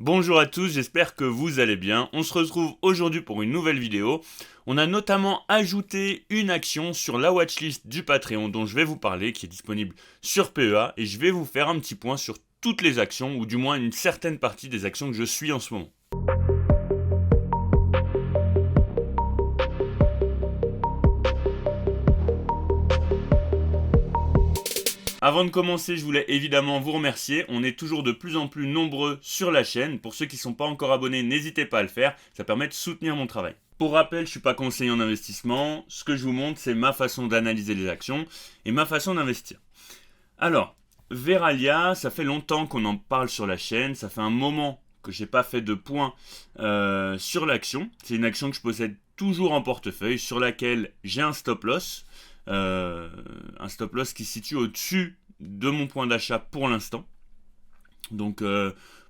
Bonjour à tous, j'espère que vous allez bien. On se retrouve aujourd'hui pour une nouvelle vidéo. On a notamment ajouté une action sur la watchlist du Patreon dont je vais vous parler, qui est disponible sur PEA, et je vais vous faire un petit point sur toutes les actions, ou du moins une certaine partie des actions que je suis en ce moment. Avant de commencer, je voulais évidemment vous remercier. On est toujours de plus en plus nombreux sur la chaîne. Pour ceux qui ne sont pas encore abonnés, n'hésitez pas à le faire. Ça permet de soutenir mon travail. Pour rappel, je ne suis pas conseiller en investissement. Ce que je vous montre, c'est ma façon d'analyser les actions et ma façon d'investir. Alors, Verallia, ça fait longtemps qu'on en parle sur la chaîne. Ça fait un moment que je n'ai pas fait de point sur l'action. C'est une action que je possède toujours en portefeuille, sur laquelle j'ai un stop loss. Un stop loss qui se situe au-dessus de mon point d'achat pour l'instant. Donc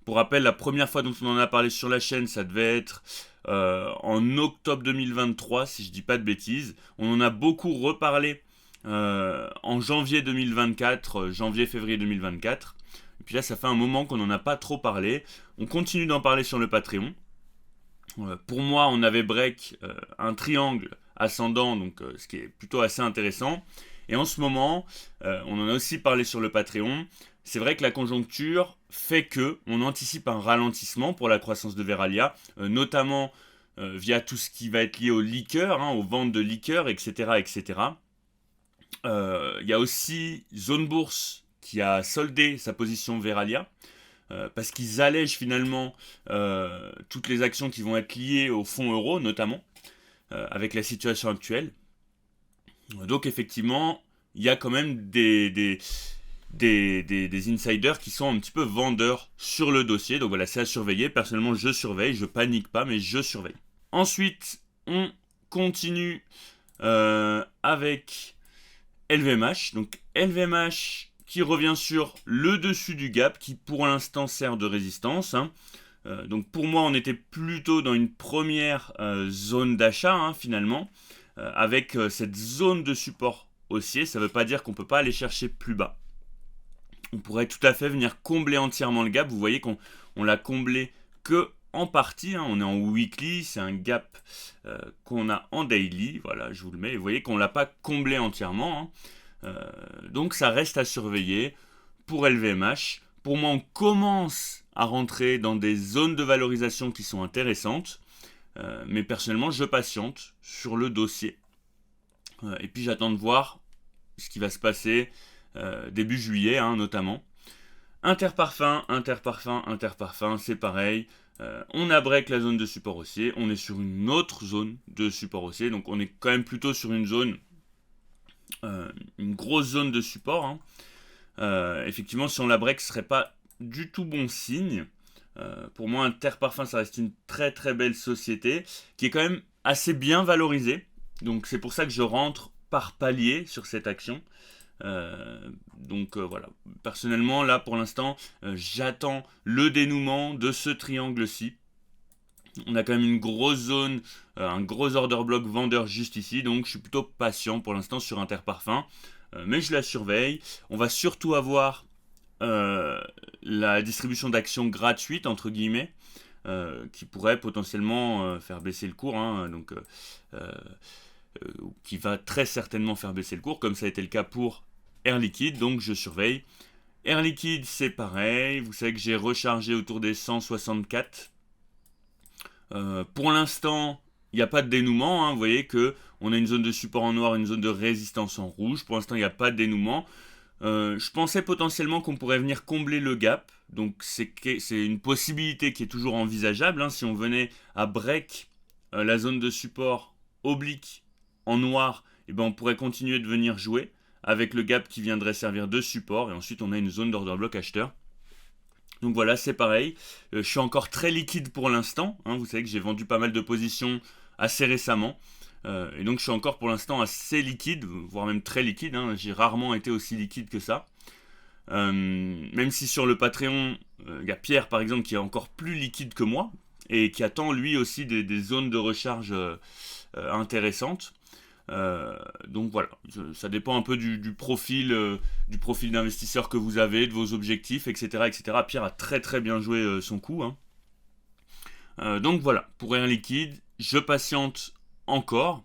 pour rappel, la première fois dont on en a parlé sur la chaîne, ça devait être en octobre 2023, si je dis pas de bêtises. On en a beaucoup reparlé en janvier 2024, janvier-février 2024. Et puis là, ça fait un moment qu'on n'en a pas trop parlé. On continue d'en parler sur le Patreon. Pour moi, on avait break un triangle ascendant, donc ce qui est plutôt assez intéressant. Et en ce moment, on en a aussi parlé sur le Patreon. C'est vrai que la conjoncture fait que on anticipe un ralentissement pour la croissance de Verallia, notamment via tout ce qui va être lié aux liqueurs, aux ventes de liqueurs, etc., etc. Il y a aussi Zone Bourse qui a soldé sa position Verallia. Parce qu'ils allègent finalement toutes les actions qui vont être liées au fonds euro, notamment, avec la situation actuelle. Donc effectivement, il y a quand même des insiders qui sont un petit peu vendeurs sur le dossier. Donc voilà, c'est à surveiller. Personnellement, je surveille, je panique pas, mais je surveille. Ensuite, on continue avec LVMH. Donc LVMH qui revient sur le dessus du gap, qui pour l'instant sert de résistance. Donc pour moi, on était plutôt dans une première zone d'achat, finalement, avec cette zone de support haussier. Ça ne veut pas dire qu'on ne peut pas aller chercher plus bas. On pourrait tout à fait venir combler entièrement le gap. Vous voyez qu'on l'a comblé que en partie. On est en weekly, c'est un gap qu'on a en daily. Voilà, je vous le mets. Vous voyez qu'on ne l'a pas comblé entièrement. Donc ça reste à surveiller pour LVMH. Pour moi, on commence à rentrer dans des zones de valorisation qui sont intéressantes. Mais personnellement, je patiente sur le dossier. Et puis j'attends de voir ce qui va se passer début juillet, notamment. Interparfum, c'est pareil. On a break la zone de support haussier. On est sur une autre zone de support haussier. Donc on est quand même plutôt sur une zone... une grosse zone de support. Effectivement, si on la break, ce serait pas du tout bon signe. Pour moi, Interparfum, ça reste une très très belle société qui est quand même assez bien valorisée. Donc c'est pour ça que je rentre par palier sur cette action. Voilà. Personnellement, là pour l'instant, j'attends le dénouement de ce triangle-ci. On a quand même une grosse zone, un gros order block vendeur juste ici, donc je suis plutôt patient pour l'instant sur Interparfum, mais je la surveille. On va surtout avoir la distribution d'actions gratuites, entre guillemets, qui pourrait potentiellement faire baisser le cours, qui va très certainement faire baisser le cours, comme ça a été le cas pour Air Liquide, donc je surveille. Air Liquide, c'est pareil, vous savez que j'ai rechargé autour des 164. Pour l'instant, il n'y a pas de dénouement. Vous voyez qu'on a une zone de support en noir, une zone de résistance en rouge. Pour l'instant, il n'y a pas de dénouement. Je pensais potentiellement qu'on pourrait venir combler le gap. Donc c'est une possibilité qui est toujours envisageable. Si on venait à break la zone de support oblique en noir, on pourrait continuer de venir jouer avec le gap qui viendrait servir de support. Et ensuite, on a une zone d'order block acheteur. Donc voilà, c'est pareil. Je suis encore très liquide pour l'instant. Vous savez que j'ai vendu pas mal de positions assez récemment. Et donc je suis encore pour l'instant assez liquide, voire même très liquide. J'ai rarement été aussi liquide que ça. Même si sur le Patreon, il y a Pierre par exemple qui est encore plus liquide que moi. Et qui attend lui aussi des zones de recharge intéressantes. Donc voilà, ça dépend un peu du profil d'investisseur que vous avez, de vos objectifs, etc., etc. Pierre a très très bien joué son coup. Donc voilà, pour Air Liquide, je patiente encore.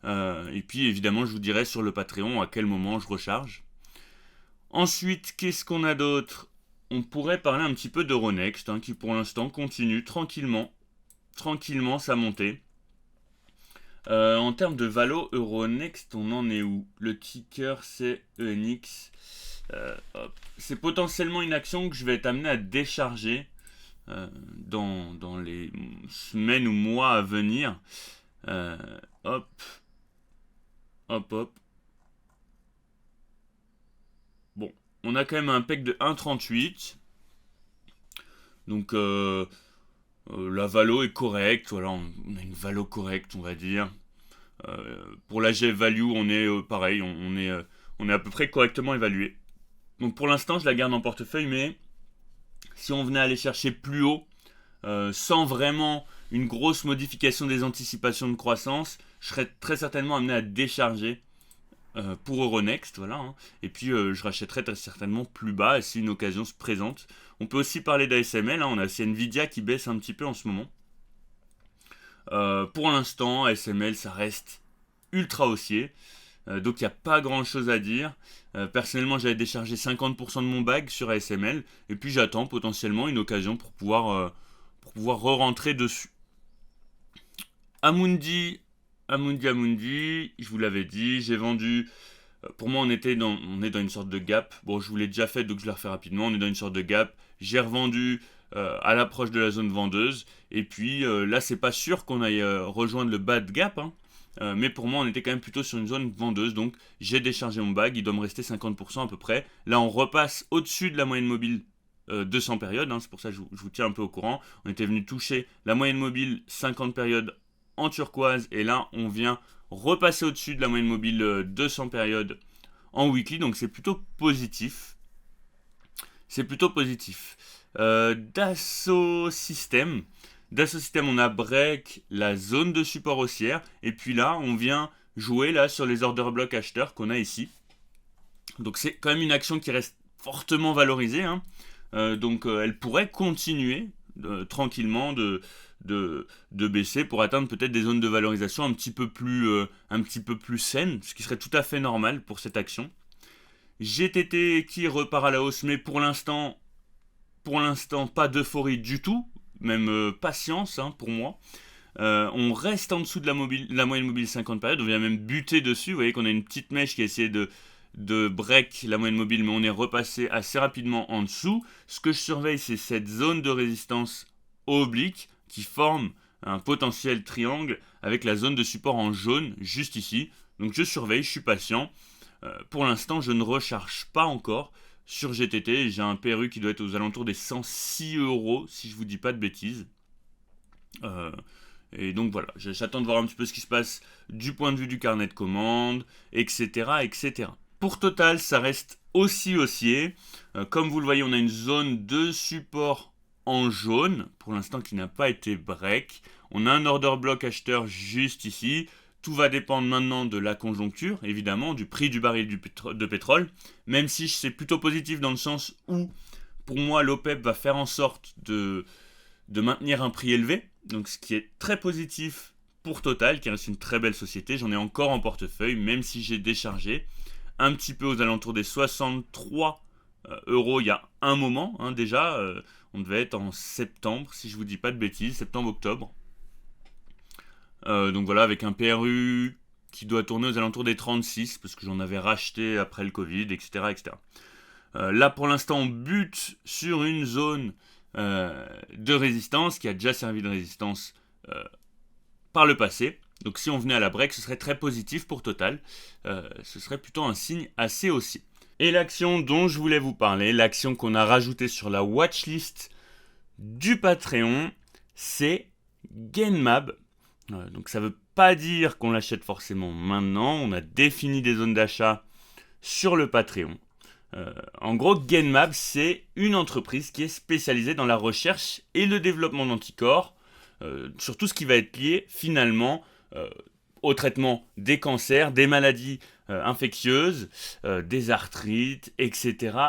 Et puis évidemment, je vous dirai sur le Patreon à quel moment je recharge. Ensuite, qu'est-ce qu'on a d'autre? On pourrait parler un petit peu d'Euronext, qui pour l'instant continue tranquillement sa montée. En termes de valo, Euronext, on en est où? Le ticker, c'est ENX. C'est potentiellement une action que je vais être amené à décharger dans les semaines ou mois à venir. Hop. Bon, on a quand même un PEC de 1,38. Donc la valo est correcte. Voilà, on a une valo correcte, on va dire. Pour la G value, on est pareil, on est à peu près correctement évalué. Donc pour l'instant, je la garde en portefeuille, mais si on venait aller chercher plus haut, sans vraiment une grosse modification des anticipations de croissance, je serais très certainement amené à décharger pour Euronext, voilà. Et puis je rachèterai très certainement plus bas si une occasion se présente. On peut aussi parler d'ASML, on a aussi Nvidia qui baisse un petit peu en ce moment. Pour l'instant, ASML, ça reste ultra haussier. Donc il n'y a pas grand chose à dire. Personnellement, j'avais déchargé 50% de mon bag sur ASML. Et puis j'attends potentiellement une occasion pour pouvoir re-rentrer dessus. Amundi, je vous l'avais dit, j'ai vendu. Pour moi, on est dans une sorte de gap. Bon, je vous l'ai déjà fait, donc je le refais rapidement. On est dans une sorte de gap. J'ai revendu à l'approche de la zone vendeuse. Et puis là, c'est pas sûr qu'on aille rejoindre le bas de gap. Mais pour moi, on était quand même plutôt sur une zone vendeuse. Donc, j'ai déchargé mon bag. Il doit me rester 50% à peu près. Là, on repasse au-dessus de la moyenne mobile 200 périodes. C'est pour ça que je vous tiens un peu au courant. On était venu toucher la moyenne mobile 50 périodes en turquoise. Et là, on vient repasser au-dessus de la moyenne mobile 200 périodes en weekly. Donc, c'est plutôt positif. Dassault Systèmes. Dassault Systèmes, on a break la zone de support haussière. Et puis là, on vient jouer là sur les order block acheteurs qu'on a ici. Donc c'est quand même une action qui reste fortement valorisée. Donc elle pourrait continuer tranquillement de baisser pour atteindre peut-être des zones de valorisation un petit peu plus saines, ce qui serait tout à fait normal pour cette action. GTT qui repart à la hausse, mais pour l'instant pas d'euphorie du tout, même patience pour moi. On reste en dessous de la moyenne mobile 50 périodes, on vient même buter dessus. Vous voyez qu'on a une petite mèche qui a essayé de break la moyenne mobile, mais on est repassé assez rapidement en dessous. Ce que je surveille, c'est cette zone de résistance oblique qui forme un potentiel triangle avec la zone de support en jaune juste ici. Donc je surveille, je suis patient. Pour l'instant, je ne recharge pas encore sur GTT. J'ai un PRU qui doit être aux alentours des 106 euros, si je vous dis pas de bêtises. Et donc voilà, j'attends de voir un petit peu ce qui se passe du point de vue du carnet de commande, etc. Pour Total, ça reste aussi haussier. Comme vous le voyez, on a une zone de support en jaune, pour l'instant qui n'a pas été break. On a un order block acheteur juste ici. Tout va dépendre maintenant de la conjoncture, évidemment, du prix du baril de pétrole, même si c'est plutôt positif dans le sens où, pour moi, l'OPEP va faire en sorte de maintenir un prix élevé, donc ce qui est très positif pour Total, qui reste une très belle société. J'en ai encore en portefeuille, même si j'ai déchargé un petit peu aux alentours des 63 euros il y a un moment, déjà. On devait être en septembre, si je vous dis pas de bêtises, septembre-octobre. Donc voilà, avec un PRU qui doit tourner aux alentours des 36, parce que j'en avais racheté après le Covid, etc. Là, pour l'instant, on bute sur une zone de résistance qui a déjà servi de résistance par le passé. Donc si on venait à la break, ce serait très positif pour Total. Ce serait plutôt un signe assez haussier. Et l'action dont je voulais vous parler, l'action qu'on a rajoutée sur la watchlist du Patreon, c'est Genmab. Donc ça ne veut pas dire qu'on l'achète forcément maintenant. On a défini des zones d'achat sur le Patreon. En gros, Genmab, c'est une entreprise qui est spécialisée dans la recherche et le développement d'anticorps sur tout ce qui va être lié finalement au traitement des cancers, des maladies infectieuses, des arthrites, etc.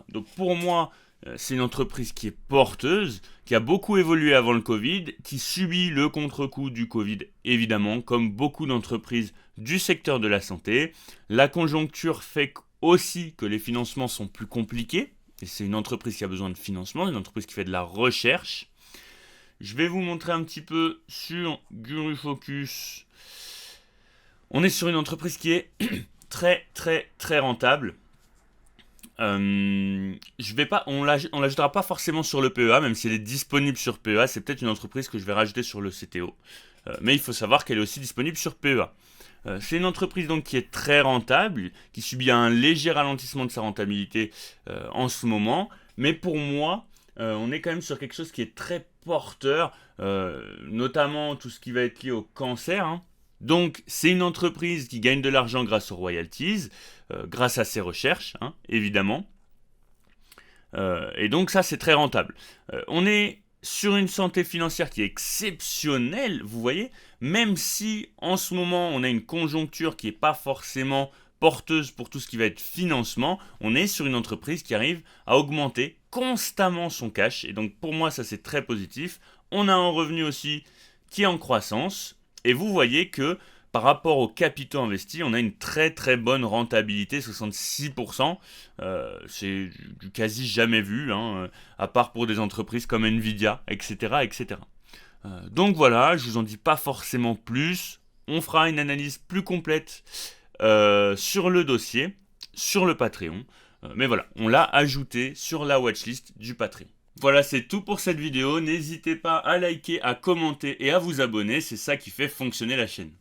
Donc pour moi, C'est une entreprise qui est porteuse, qui a beaucoup évolué avant le Covid, qui subit le contre-coup du Covid, évidemment, comme beaucoup d'entreprises du secteur de la santé. La conjoncture fait aussi que les financements sont plus compliqués, et c'est une entreprise qui a besoin de financement, une entreprise qui fait de la recherche. Je vais vous montrer un petit peu sur Guru Focus. On est sur une entreprise qui est très rentable. On l'ajoutera pas forcément sur le PEA, même si elle est disponible sur PEA. C'est peut-être une entreprise que je vais rajouter sur le CTO. Mais il faut savoir qu'elle est aussi disponible sur PEA. C'est une entreprise donc qui est très rentable, qui subit un léger ralentissement de sa rentabilité en ce moment. Mais pour moi, on est quand même sur quelque chose qui est très porteur, notamment tout ce qui va être lié au cancer. Hein. Donc, c'est une entreprise qui gagne de l'argent grâce aux royalties, grâce à ses recherches, hein, évidemment. Et donc, ça, c'est très rentable. On est sur une santé financière qui est exceptionnelle, vous voyez, même si en ce moment, on a une conjoncture qui n'est pas forcément porteuse pour tout ce qui va être financement, on est sur une entreprise qui arrive à augmenter constamment son cash. Et donc, pour moi, ça, c'est très positif. On a un revenu aussi qui est en croissance. Et vous voyez que par rapport aux capitaux investis, on a une très bonne rentabilité, 66%. C'est du quasi jamais vu, hein, à part pour des entreprises comme Nvidia, etc. Donc voilà, je vous en dis pas forcément plus. On fera une analyse plus complète sur le dossier, sur le Patreon. Mais voilà, on l'a ajouté sur la watchlist du Patreon. Voilà, c'est tout pour cette vidéo. N'hésitez pas à liker, à commenter et à vous abonner. C'est ça qui fait fonctionner la chaîne.